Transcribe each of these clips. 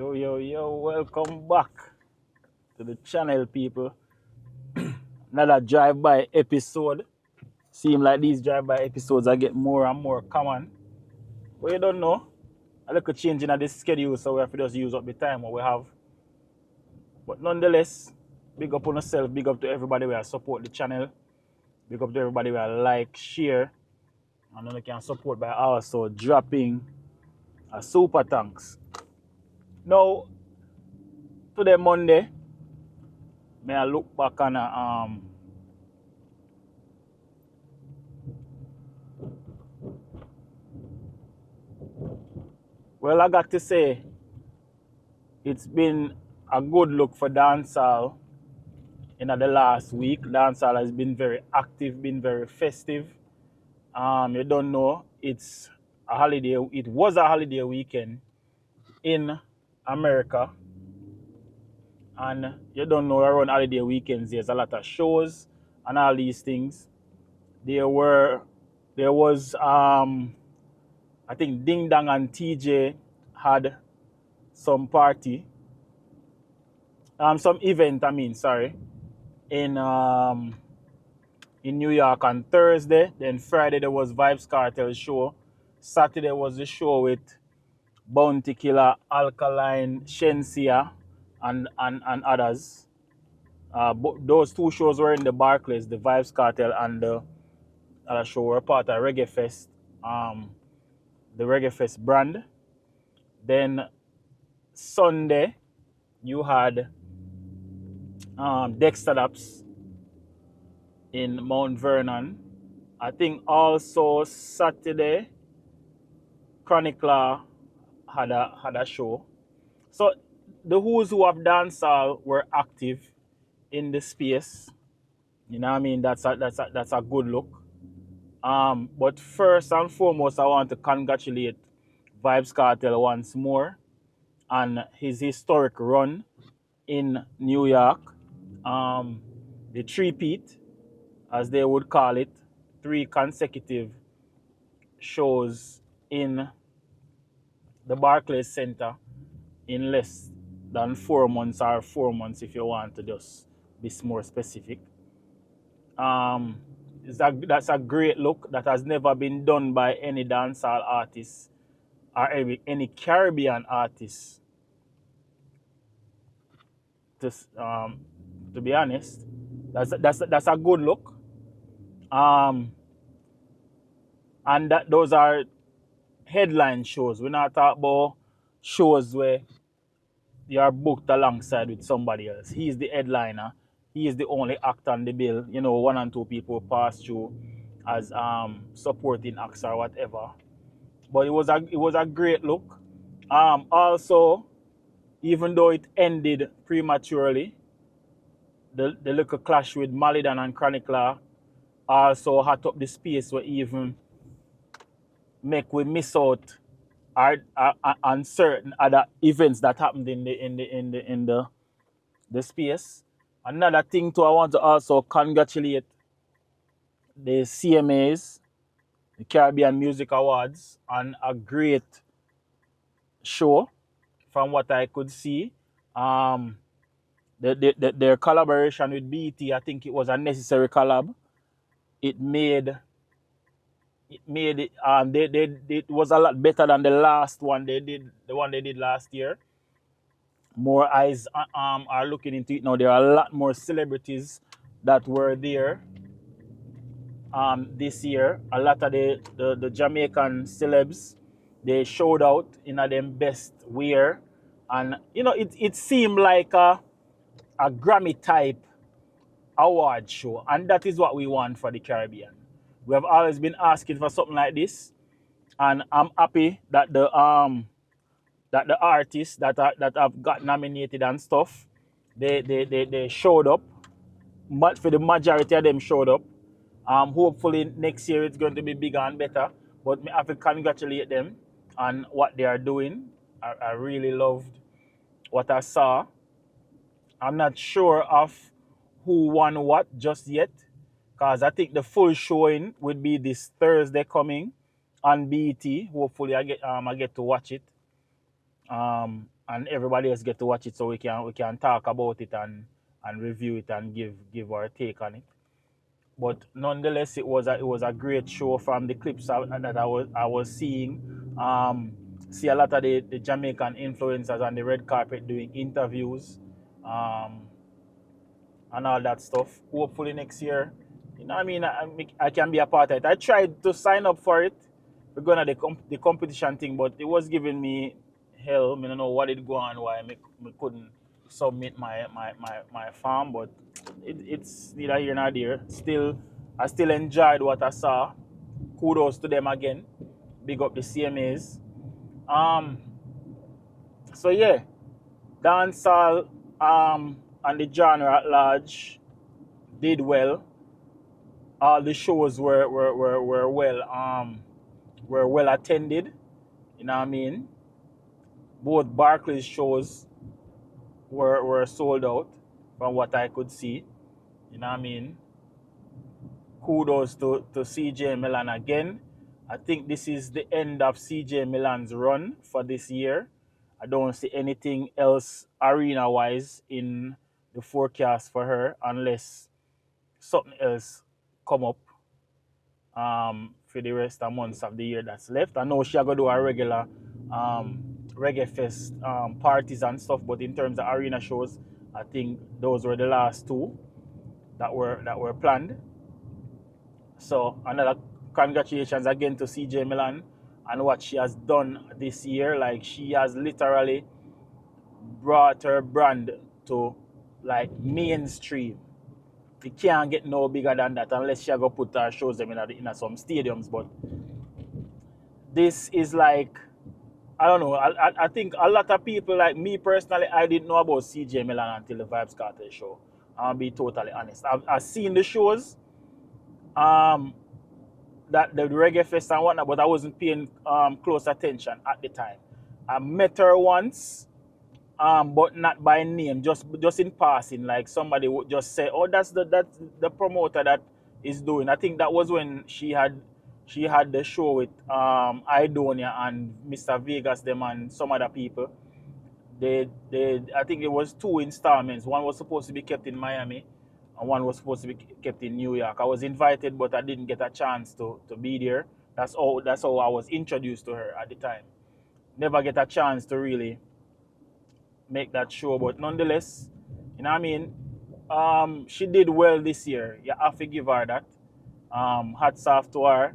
Yo, welcome back to the channel, people. Another drive-by episode. Seem like these drive-by episodes are getting more and more common. But you don't know. A little change in this schedule, so we have to just use up the time what we have. But nonetheless, big up on yourself, big up to everybody who support the channel. Big up to everybody who like, share, and then you can support by also dropping a super thanks. Now, today Monday, may I look back on well, I got to say, it's been a good look for dancehall in the last week. Dancehall has been very active, been very festive. You don't know, it's a holiday. It was a holiday weekend in America, and you don't know, around holiday weekends there's a lot of shows and all these things. There was I think Ding Dong and TJ had some party, some event. In New York on Thursday. Then Friday there was Vybz Kartel show. Saturday was the show with Bounty Killer, Alkaline, Shensia, and others. Those two shows were in the Barclays, the Vybz Kartel and the other show were part of Reggae Fest, the Reggae Fest brand. Then Sunday you had Dexter Daps in Mount Vernon. I think also Saturday Chronicler had a show. So the who's who of dancehall were active in the space. You know what I mean? That's a good look. But first and foremost, I want to congratulate Vybz Kartel once more on his historic run in New York. The three-peat, as they would call it, 3 consecutive shows in the Barclays Center in less than 4 months, or 4 months if you want to just be more specific. That's a great look that has never been done by any dancehall artist or any Caribbean artist. To be honest, that's a good look. And those are headline shows. We're not talking about shows where you are booked alongside with somebody else. He's the headliner. He is the only act on the bill. You know, 1 and 2 people pass through as supporting acts or whatever. But it was a great look. Also, even though it ended prematurely, the little clash with Malidan and Chronicler also hot up the space where even make we miss out on certain other events that happened in the space. Another thing too, I want to also congratulate the CMAs, the Caribbean Music Awards, on a great show from what I could see. Their collaboration with BT, I think it was a necessary collab. It was a lot better than the last one they did, the one they did last year. More eyes are looking into it now. There are a lot more celebrities that were there this year. A lot of the Jamaican celebs, they showed out in them best wear, and you know it seemed like a Grammy type award show, and that is what we want for the Caribbean. We have always been asking for something like this, and I'm happy that the artists that have got nominated and stuff, they showed up. But for the majority of them showed up. Hopefully next year it's going to be bigger and better. But I have to congratulate them on what they are doing. I really loved what I saw. I'm not sure of who won what just yet, because I think the full showing would be this Thursday coming on BET. Hopefully I get to watch it. and everybody else get to watch it, so we can talk about it and review it and give our take on it. But nonetheless, it was a great show from the clips that I was seeing. See a lot of the Jamaican influencers on the red carpet doing interviews, um, and all that stuff. Hopefully next year, I mean, I can be a part of it. I tried to sign up for it. We're gonna the competition thing, but it was giving me hell. I don't know what it go on, why me couldn't submit my farm, but it's neither here nor there. Still, I still enjoyed what I saw. Kudos to them again. Big up the CMAs. Um, so yeah, dancehall and the genre at large did well. All the shows were well attended. You know what I mean? Both Barclays shows were sold out from what I could see. You know what I mean? Kudos to CJ Milan again. I think this is the end of CJ Milan's run for this year. I don't see anything else arena wise in the forecast for her unless something else come up for the rest of months of the year that's left. I know she gonna do a regular reggae fest parties and stuff, but in terms of arena shows, I think those were the last two that were planned. So another congratulations again to CJ Milan and what she has done this year. Like, she has literally brought her brand to like mainstream. It can't get no bigger than that unless she go put her shows them in some stadiums. But this is like, I don't know. I think a lot of people, like me personally, I didn't know about CJ Milan until the Vybz Kartel show. I'll be totally honest. I've seen the shows, um, that the reggae fest and whatnot, but I wasn't paying close attention at the time. I met her once, but not by name, just in passing. Like, somebody would just say, "Oh, that's the promoter that is doing." I think that was when she had the show with Idonia and Mr. Vegas them and some other people. They I think it was two installments. One was supposed to be kept in Miami, and one was supposed to be kept in New York. I was invited, but I didn't get a chance to be there. That's how I was introduced to her at the time. Never get a chance to really make that show, but nonetheless, you know what I mean. She did well this year. You have to give her that. Hats off to her.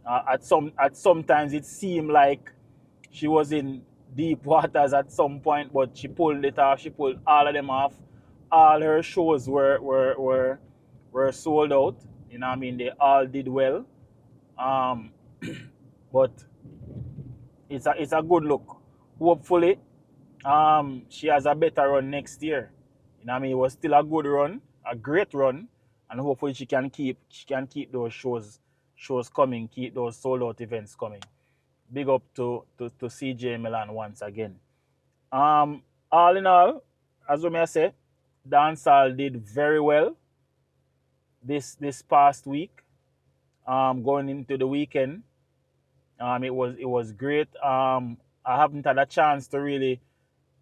At sometimes it seemed like she was in deep waters at some point, but she pulled it off. She pulled all of them off. All her shows were sold out. You know what I mean? They all did well. Um, but it's a good look. Hopefully, she has a better run next year. You know what I mean? It was still a good run, a great run, and hopefully she can keep those shows coming, keep those sold out events coming. Big up to CJ Milan once again. All in all, as we may say, dancehall did very well this past week. Going into the weekend, it was great. I haven't had a chance to really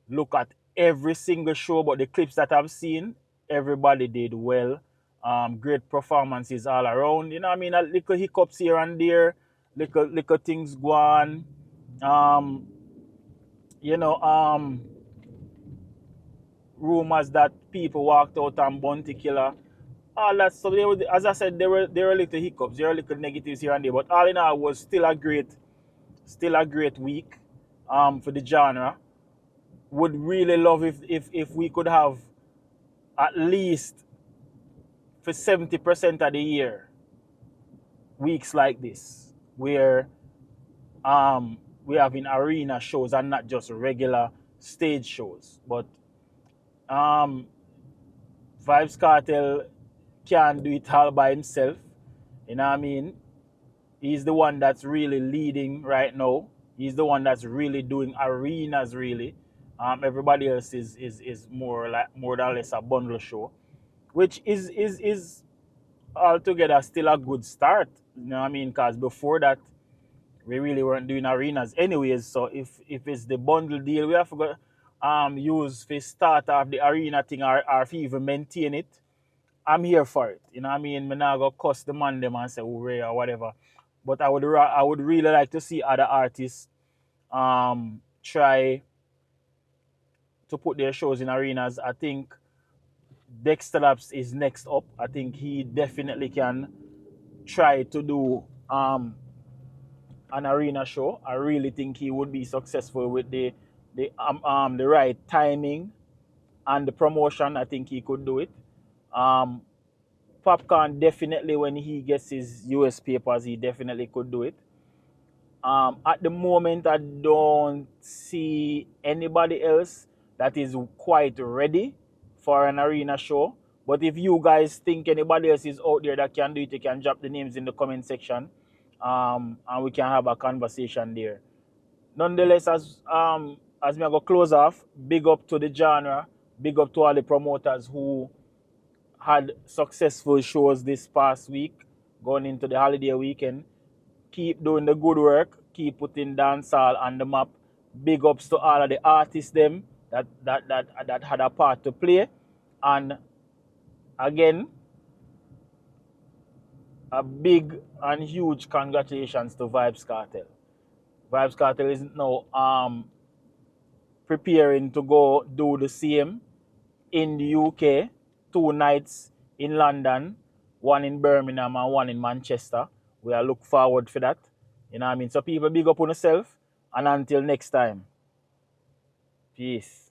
look at every single show, but the clips that I've seen, everybody did well. Great performances all around. You know what I mean? A little hiccups here and there, little things go on. Um, you know, rumors that people walked out on Bounty Killer. All that stuff. As I said, there were little hiccups, there were little negatives here and there, but all in all, it was still a great week for the genre. Would really love if we could have at least for 70% of the year weeks like this where we have in arena shows and not just regular stage shows. But um Vybz Kartel can't do it all by himself. You know what I mean? He's the one that's really leading right now. He's the one that's really doing arenas really. Everybody else is more or less a bundle show, which is altogether still a good start. You know what I mean? Because before that, we really weren't doing arenas anyways. So if it's the bundle deal, use for start off the arena thing or if even maintain it, I'm here for it. You know what I mean? Me not go cuss the man them and say hooray or whatever. But I would really like to see other artists try to put their shows in arenas. I think Dexter Labs is next up. I think he definitely can try to do an arena show. I really think he would be successful with the right timing and the promotion. I think he could do it. Um, Popcorn definitely, when he gets his US papers, he definitely could do it. At the moment, I don't see anybody else that is quite ready for an arena show. But if you guys think anybody else is out there that can do it, you can drop the names in the comment section, and we can have a conversation there. Nonetheless, as me I go close off, big up to the genre, big up to all the promoters who had successful shows this past week, going into the holiday weekend. Keep doing the good work, keep putting dancehall on the map. Big ups to all of the artists them that had a part to play. And again, a big and huge congratulations to Vybz Kartel. Vybz Kartel is now preparing to go do the same in the UK, 2 nights in London, one in Birmingham and one in Manchester. We are look forward for that. You know what I mean? So people big up on yourself, and until next time. Peace.